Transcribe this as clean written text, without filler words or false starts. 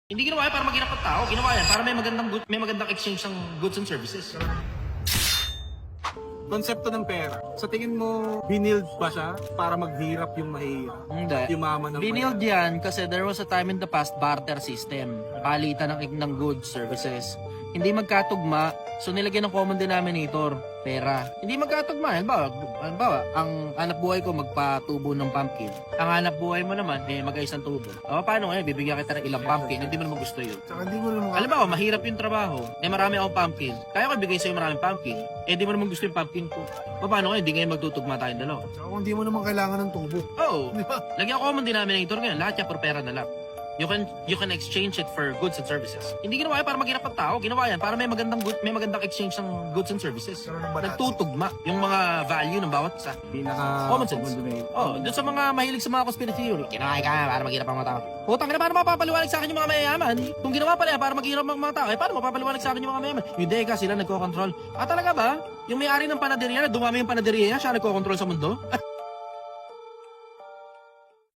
Hindi ginawa yan para maghirap ang tao. Ginawa yan para may magandang exchange ng goods and services. Konsepto ng pera. Sa tingin mo, binild ba siya para maghirap yung mahihirap? Hindi. Yumaman ng Binild yan kasi there was a time in the past barter system. Palitan ng goods, services. Hindi magkatugma, so nilagyan ng common denominator, pera. Hindi magkatugma. Halimbawa, ang anak buhay ko magpatubo ng pumpkin. Ang anak buhay mo naman, mag-ayos ng tubo. Paano ngayon? Bibigyan kita ng ilang pumpkin, hindi mo naman gusto yun. Tsaka hindi mo naman Halimbawa, mahirap yung trabaho, marami akong pumpkin. Kaya ko ibigay sa'yo maraming pumpkin, di mo naman gusto yung pumpkin ko. Paano ngayon? Hindi ngayon magtutugma tayong dalawa. Tsaka kung hindi mo naman kailangan ng tubo. Oo. Di ba? Lagyan ko common denominator ngayon. Lahat yan for pera na lang. You can exchange it for goods and services. Hindi ginawa yan para maghirap ang tao. Ginawa yan para may magandang exchange ng goods and services. Pero ng balance. Nagtutugma yung mga value ng bawat isa. Common sense. Doon sa mga mahilig sa mga conspiracy theory. Ginawa ka para maghirap ang mga tao. Putang ina, paano mapapaliwanag sa akin yung mga mayayaman? Kung ginawa pala yan para maghirap ang mga tao, paano mapapaliwanag sa akin yung mga mayayaman? Yung deka sila nagko-control. Talaga ba? Yung may-ari ng panaderia, dumami yung panaderia, siya nagko-control sa mundo?